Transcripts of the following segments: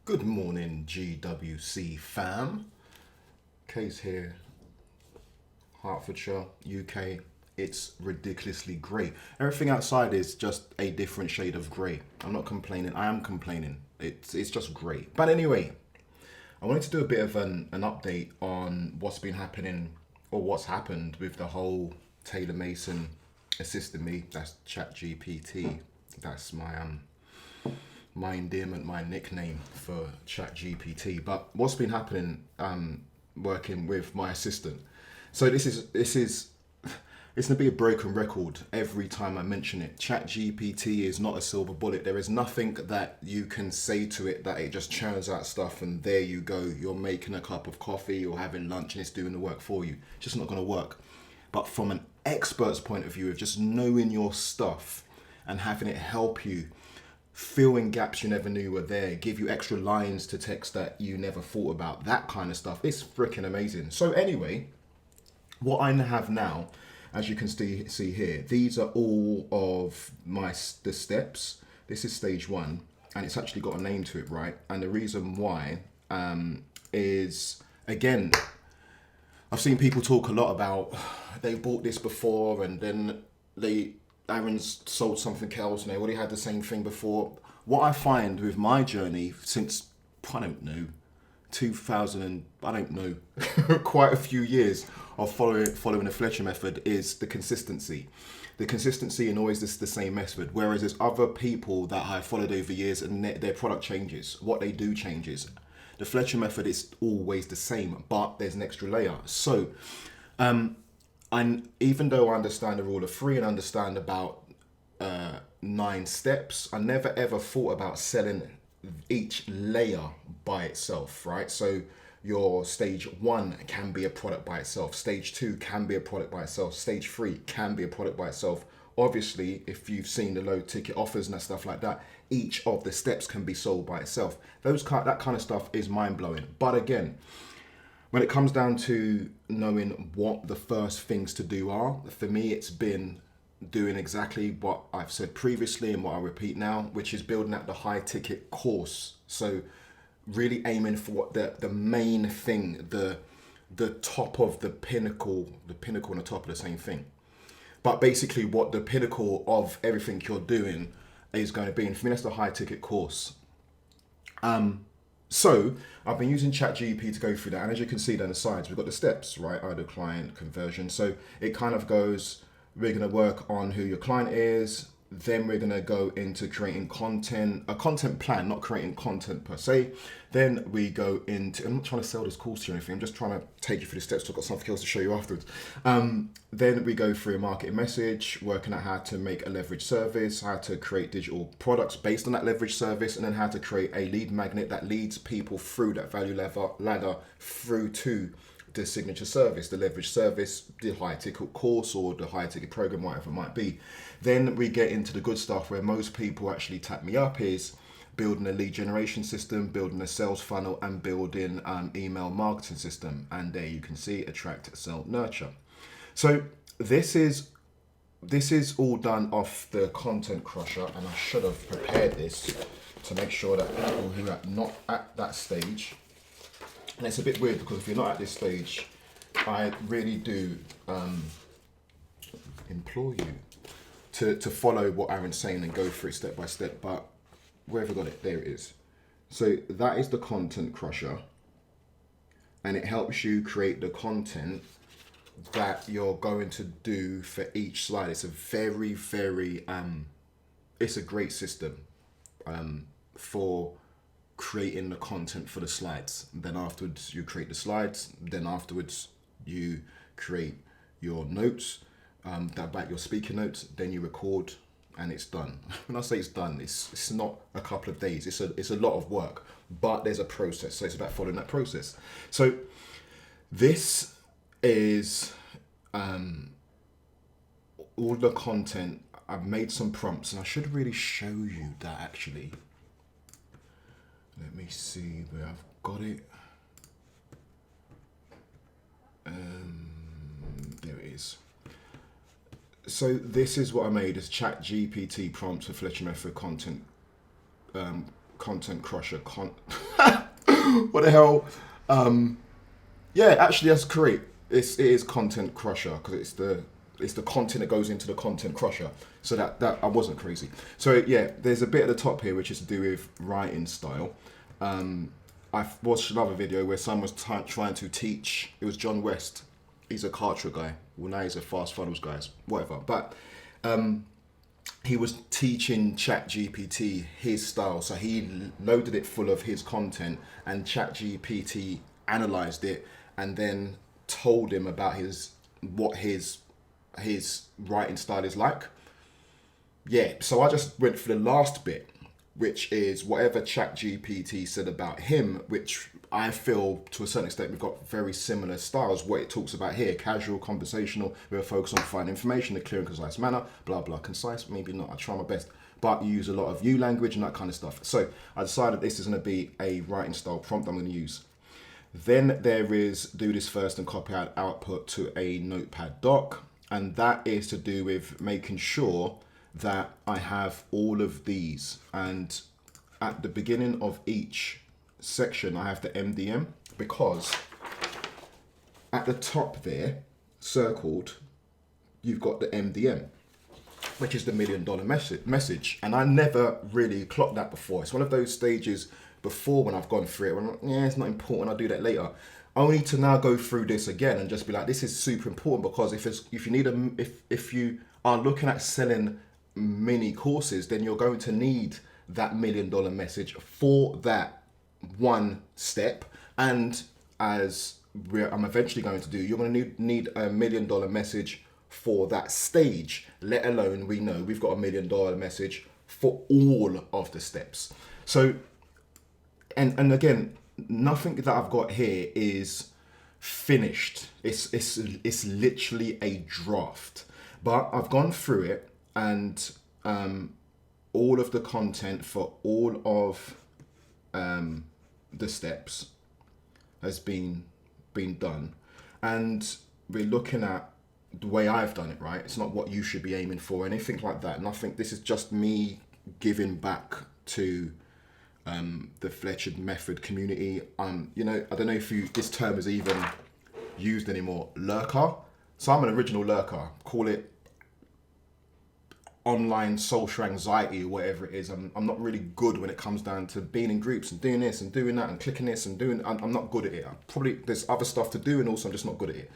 Good morning, GWC fam. Kay's here, Hertfordshire, UK. It's ridiculously grey. Everything outside is just a different shade of grey. I'm not complaining. I am complaining. It's just grey. But anyway, I wanted to do a bit of an update on what's been happening or what's happened with the whole Taylor Mason assisting me. That's ChatGPT. That's my endearment, my nickname for ChatGPT. But what's been happening working with my assistant? So it's gonna be a broken record every time I mention it. ChatGPT is not a silver bullet. There is nothing that you can say to it that it just churns out stuff and there you go. You're making a cup of coffee or having lunch and it's doing the work for you. It's just not gonna work. But from an expert's point of view of just knowing your stuff and having it help you fill in gaps you never knew were there, give you extra lines to text that you never thought about, that kind of stuff. It's freaking amazing. So anyway, what I have now, as you can see here, these are all of the steps. This is stage 1, and it's actually got a name to it, right? And the reason why is, again, I've seen people talk a lot about they bought this before and then Aaron's sold something else and they already had the same thing before. What I find with my journey since, I don't know, 2000 and, I don't know, quite a few years of following the Fletcher method is the consistency. The consistency and always the same method. Whereas there's other people that I've followed over years and their product changes. What they do changes. The Fletcher method is always the same, but there's an extra layer. So, and even though I understand the rule of 3 and understand about 9 steps, I never ever thought about selling each layer by itself, right? So your stage 1 can be a product by itself. Stage 2 can be a product by itself. Stage 3 can be a product by itself. Obviously, if you've seen the low ticket offers and stuff like that, each of the steps can be sold by itself. That kind of stuff is mind blowing. But again, when it comes down to knowing what the first things to do are, for me, it's been doing exactly what I've said previously and what I repeat now, which is building out the high ticket course. So really aiming for what the main thing, the top of the pinnacle and the top of the same thing. But basically what the pinnacle of everything you're doing is going to be. And for me, that's the high ticket course. So I've been using ChatGPT to go through that, and as you can see down the sides, we've got the steps, right? Either client, conversion. So it kind of goes, we're going to work on who your client is, then we're going to go into creating content, a content plan, not creating content per se. Then we go into, I'm not trying to sell this course to you or anything, I'm just trying to take you through the steps, so I've got something else to show you afterwards. Then we go through a marketing message, working out how to make a leverage service, how to create digital products based on that leverage service, and then how to create a lead magnet that leads people through that value ladder through to the signature service, the leverage service, the high ticket course or the high ticket program, whatever it might be. Then we get into the good stuff where most people actually tap me up, is building a lead generation system, building a sales funnel, and building email marketing system. And there you can see attract, sell, nurture. So this is all done off the Content Crusher, and I should have prepared this to make sure that people who are not at that stage, and it's a bit weird because if you're not at this stage, I really do implore you to follow what Aaron's saying and go through it step by step. But where have I got it? There it is. So that is the Content Crusher, and it helps you create the content that you're going to do for each slide. It's a very, very, it's a great system for creating the content for the slides. Then afterwards you create the slides, then afterwards you create your notes, about your speaker notes, then you record, and it's done. When I say it's done, it's not a couple of days, it's a lot of work, but there's a process, so it's about following that process. So this is all the content. I've made some prompts, and I should really show you that actually. Let me see where I've got it. There it is. So this is what I made as ChatGPT prompts for Fletcher Method content content crusher. What the hell? Yeah, actually, that's correct. It is content crusher because it's the content that goes into the content crusher. So that I wasn't crazy. So yeah, there's a bit at the top here which is to do with writing style. I watched another video where someone was trying to teach. It was John West. He's a Kartra guy. Well, now he's a fast funnels guy, whatever. But he was teaching ChatGPT his style. So he loaded it full of his content, and ChatGPT analyzed it and then told him about what his writing style is like. Yeah, so I just went for the last bit, which is whatever ChatGPT said about him, which I feel to a certain extent we've got very similar styles. What it talks about here: casual, conversational, with a focus on finding information in a clear and concise manner, blah blah. Concise, maybe not, I try my best, but you use a lot of you language and that kind of stuff. So I decided this is going to be a writing style prompt I'm going to use. Then there is do this first and copy out output to a notepad doc, and that is to do with making sure that I have all of these, and at the beginning of each section I have the MDM, because at the top there circled you've got the MDM, which is the $1 million message, and I never really clocked that before. It's one of those stages before when I've gone through it when I'm like, yeah, it's not important, I'll do that later, only to now go through this again and just be like, this is super important, because if you are looking at selling mini courses, then you're going to need that $1 million message for that one step. And as I'm eventually going to do, you're going to need a $1 million message for that stage, let alone we know we've got a $1 million message for all of the steps. So and again, nothing that I've got here is finished. It's literally a draft, but I've gone through it, and all of the content for all of the steps has been done, and we're looking at the way I've done it, right? It's not what you should be aiming for, anything like that. Nothing. This is just me giving back to the Fletcher Method community. You know, I don't know if this term is even used anymore. Lurker. So I'm an original lurker. Call it online social anxiety or whatever it is. I'm not really good when it comes down to being in groups and doing this and doing that and clicking this and doing. I'm not good at it. There's other stuff to do, and also I'm just not good at it.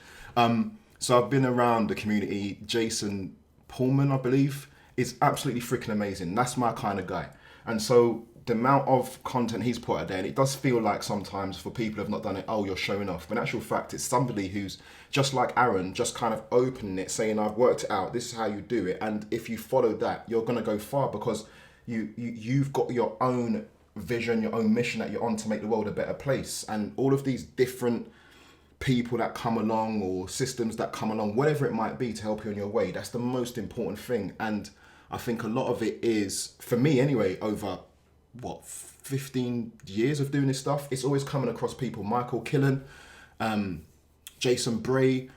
So I've been around the community. Jason Pullman, I believe, is absolutely freaking amazing. That's my kind of guy. And so the amount of content he's put out there, and it does feel like sometimes for people who have not done it, oh, you're showing off. But in actual fact, it's somebody who's just like Aaron, just kind of opening it, saying, I've worked it out, this is how you do it. And if you follow that, you're going to go far, because you've got your own vision, your own mission that you're on to make the world a better place. And all of these different people that come along, or systems that come along, whatever it might be, to help you on your way, that's the most important thing. And I think a lot of it is, for me anyway, over 15 years of doing this stuff, it's always coming across people: Michael Killen, Jason Bray,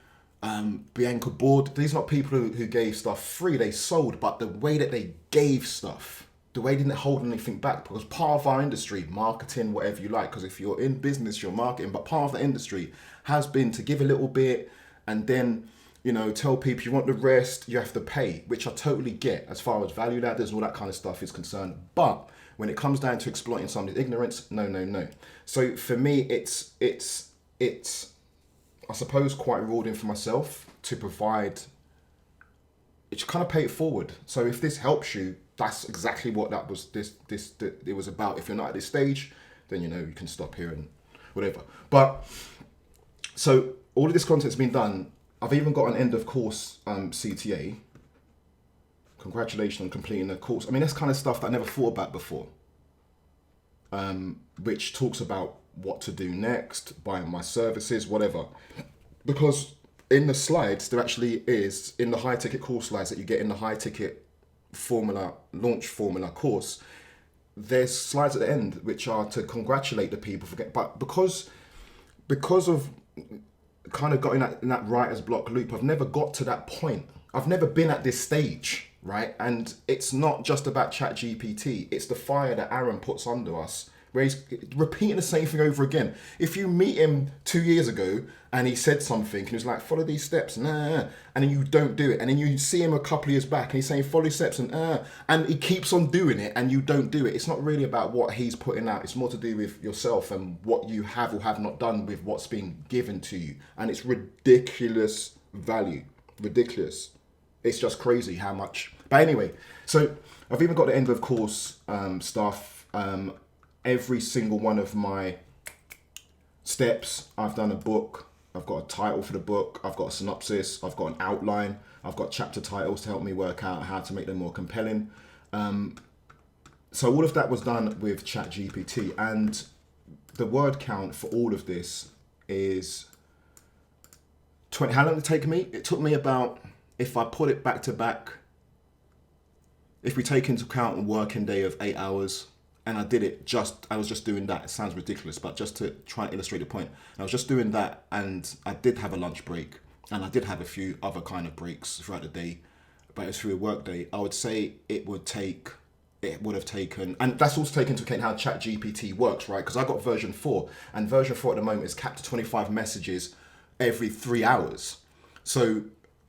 Bianca Board. These are not people who gave stuff free, they sold, but the way that they gave stuff, the way they didn't hold anything back, because part of our industry, marketing, whatever you like, because if you're in business, you're marketing, but part of the industry has been to give a little bit and then, you know, tell people you want the rest, you have to pay, which I totally get as far as value ladders and all that kind of stuff is concerned. But when it comes down to exploiting somebody's ignorance, no. So for me, it's I suppose quite rewarding for myself to provide. It's kind of pay it forward. So if this helps you, that's exactly what that was. It was about. If you're not at this stage, then you know you can stop here and whatever. But so all of this content's been done. I've even got an end of course CTA. Congratulations on completing the course. I mean, that's kind of stuff that I never thought about before. Which talks about what to do next, buying my services, whatever. Because in the slides, there actually is, in the high ticket course slides that you get in the high ticket launch formula course, there's slides at the end which are to congratulate the people for but because of kind of got in that writer's block loop, I've never got to that point. I've never been at this stage, right? And it's not just about ChatGPT. It's the fire that Aaron puts under us, where he's repeating the same thing over again. If you meet him 2 years ago and he said something and he was like, follow these steps, and then you don't do it. And then you see him a couple of years back and he's saying, follow these steps, and he keeps on doing it and you don't do it. It's not really about what he's putting out. It's more to do with yourself and what you have or have not done with what's being given to you. And it's ridiculous value. Ridiculous. It's just crazy how much. But anyway, so I've even got the end of course stuff. Every single one of my steps, I've done a book. I've got a title for the book. I've got a synopsis. I've got an outline. I've got chapter titles to help me work out how to make them more compelling. So all of that was done with ChatGPT, and the word count for all of this is 20. How long did it take me? It took me about, if I put it back to back, if we take into account a working day of 8 hours, and I was just doing that. It sounds ridiculous, but just to try and illustrate the point, I was just doing that, and I did have a lunch break, and I did have a few other kind of breaks throughout the day, but it was through a work day. I would say it would have taken, and that's also taken into account how ChatGPT works, right? Because I got version 4, and version 4 at the moment is capped to 25 messages every 3 hours. So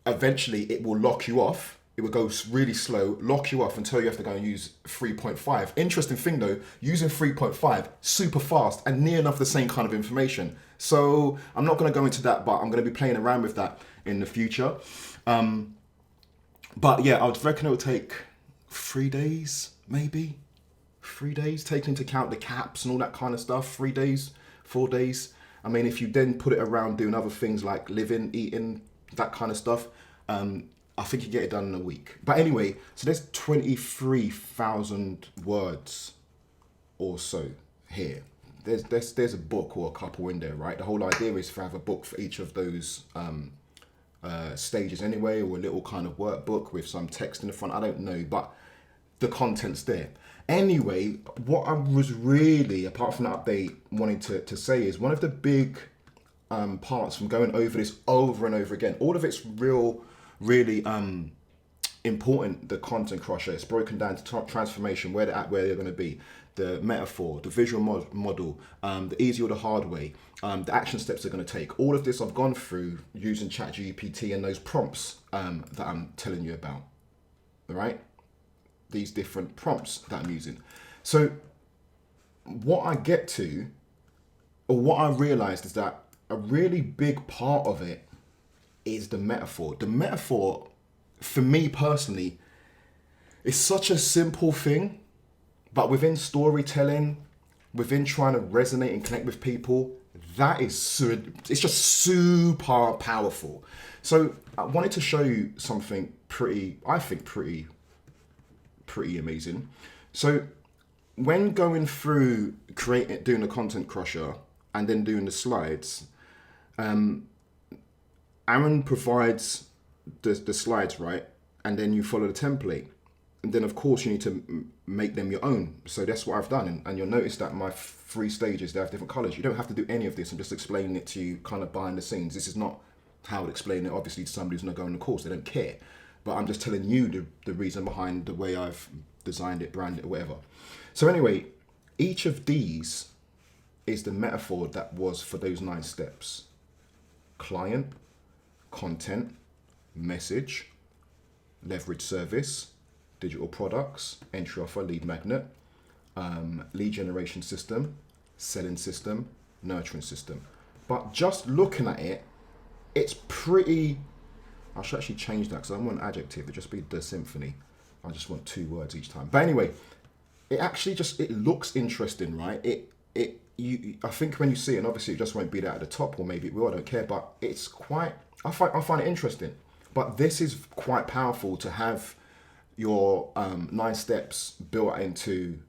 eventually it will lock you off. It will go really slow, lock you off until you have to go and use 3.5. Interesting thing though, using 3.5, super fast and near enough the same kind of information. So I'm not going to go into that, but I'm going to be playing around with that in the future. But yeah, I would reckon it would take 3 days, maybe 3 days, taking into account the caps and all that kind of stuff. 3 days, 4 days. I mean, if you then put it around doing other things like living, eating, that kind of stuff, I think you get it done in a week. But anyway, so there's 23,000 words or so here. There's a book or a couple in there, right? The whole idea is to have a book for each of those stages anyway, or a little kind of workbook with some text in the front. I don't know, but the content's there. Anyway, what I was really, apart from that update, wanting to say is one of the big parts from going over this over and over again, all of it's really important. The content crusher, it's broken down to transformation, where they're at, where they're going to be, the metaphor, the visual model, the easy or the hard way, the action steps they're going to take. All of this I've gone through using ChatGPT and those prompts that I'm telling you about. All right, these different prompts that I'm using. So what I get to, or what I realized, is that a really big part of it is the metaphor. The metaphor, for me personally, is such a simple thing, but within storytelling, within trying to resonate and connect with people, it's just super powerful. So I wanted to show you something pretty amazing. So when going through doing the content crusher and then doing the slides, Aaron provides the slides, right? And then you follow the template. And then of course you need to make them your own. So that's what I've done. And you'll notice that my 3 stages, they have different colors. You don't have to do any of this. I'm just explaining it to you kind of behind the scenes. This is not how I would explain it, obviously, to somebody who's not going to the course. They don't care. But I'm just telling you the reason behind the way I've designed it, branded it, whatever. So anyway, each of these is the metaphor that was for those 9 steps. Client, content, message, leverage service, digital products, entry offer, lead magnet, lead generation system, selling system, nurturing system. But just looking at it, it's pretty, I should actually change that because I don't want an adjective, it'd just be the symphony. I just want 2 words each time. But anyway, it actually it looks interesting, right? I think when you see it, and obviously it just won't be that at the top, or maybe it will, I don't care, but it's quite, I find it interesting. But this is quite powerful to have your 9 steps built into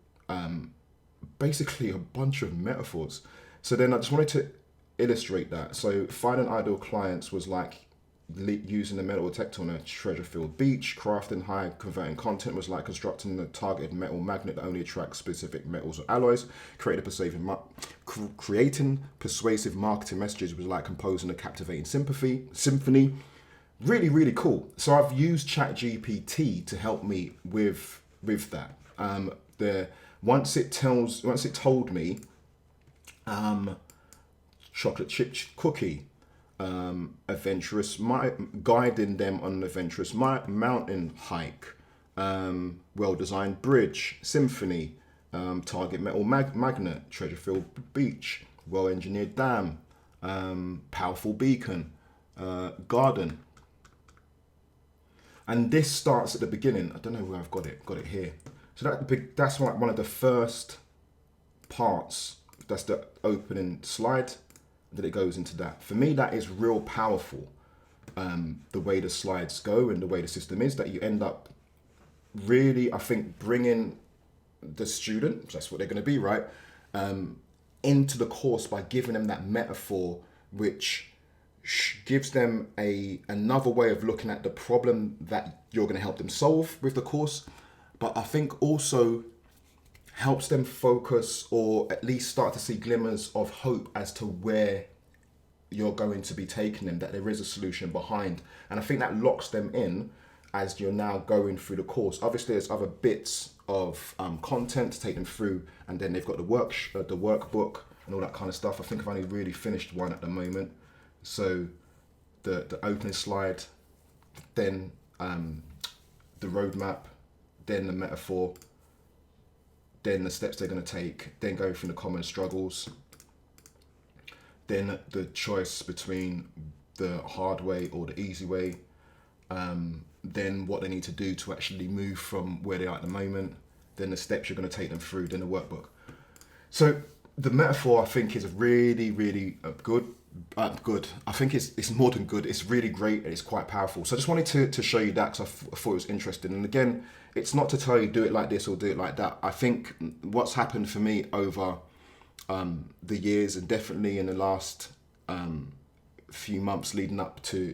basically a bunch of metaphors. So then I just wanted to illustrate that. So finding ideal clients was like using the metal detector on a treasure-filled beach. Crafting high converting content was like constructing a targeted metal magnet that only attracts specific metals or alloys. Creating persuasive marketing messages was like composing a captivating symphony. Really, really cool. So I've used ChatGPT to help me with that. The once it told me chocolate chip cookie, guiding them on an adventurous mountain hike, well-designed bridge, symphony, target metal magnet, treasure-filled beach, well-engineered dam, powerful beacon, garden. And this starts at the beginning. I don't know where I've got it. Got it here. So that's like one of the first parts. That's the opening slide. That it goes into that. For me, that is real powerful. The way the slides go and the way the system is, that you end up really, I think, bringing the student, that's what they're going to be, right, into the course by giving them that metaphor, which gives them another way of looking at the problem that you're going to help them solve with the course, but I think also helps them focus, or at least start to see glimmers of hope as to where you're going to be taking them, that there is a solution behind. And I think that locks them in as you're now going through the course. Obviously, there's other bits of content to take them through, and then they've got the workbook and all that kind of stuff. I think I've only really finished one at the moment. So the opening slide, then the roadmap, then the metaphor, then the steps they're going to take, then go through the common struggles, then the choice between the hard way or the easy way, then what they need to do to actually move from where they are at the moment, then the steps you're going to take them through, then the workbook. So the metaphor, I think, is really, really good. I think it's more than good. It's really great and it's quite powerful. So I just wanted to show you that because I thought it was interesting. And again, it's not to tell you do it like this or do it like that. I think what's happened for me over the years, and definitely in the last few months leading up to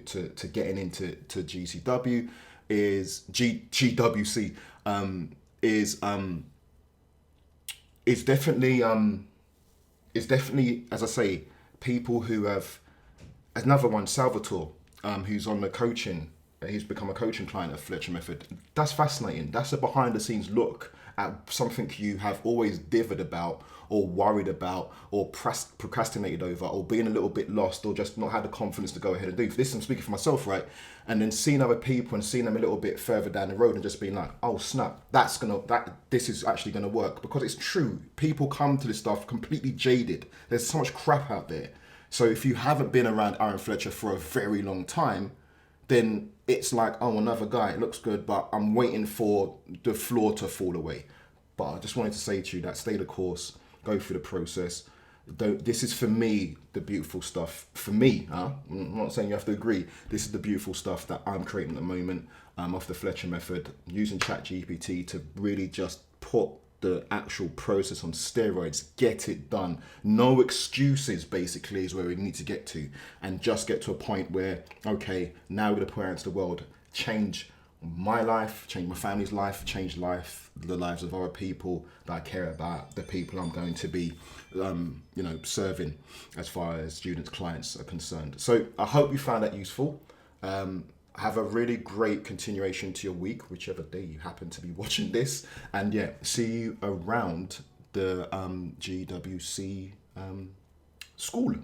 getting into GCW, is GWC, is definitely, as I say, people who have, another one, Salvatore, who's on the coaching, he's become a coaching client of Fletcher Method. That's fascinating. That's a behind the scenes look at something you have always dithered about, or worried about, or procrastinated over, or being a little bit lost, or just not had the confidence to go ahead and do. This, I'm speaking for myself, right? And then seeing other people and seeing them a little bit further down the road and just being like, oh snap, this is actually gonna work. Because it's true, people come to this stuff completely jaded. There's so much crap out there. So if you haven't been around Aaron Fletcher for a very long time, then it's like, oh, another guy, it looks good, but I'm waiting for the floor to fall away. But I just wanted to say to you that stay the course, go through the process. This is, for me, the beautiful stuff. For me, I'm not saying you have to agree. This is the beautiful stuff that I'm creating at the moment, off the Fletcher Method, using ChatGPT to really just put the actual process on steroids, get it done. No excuses, basically, is where we need to get to, and just get to a point where, okay, now we're going to put out into the world, change my life, change my family's life, change the lives of other people that I care about, the people I'm going to be, serving as far as students, clients are concerned. So I hope you found that useful. Have a really great continuation to your week, whichever day you happen to be watching this. And yeah, see you around the GWC school.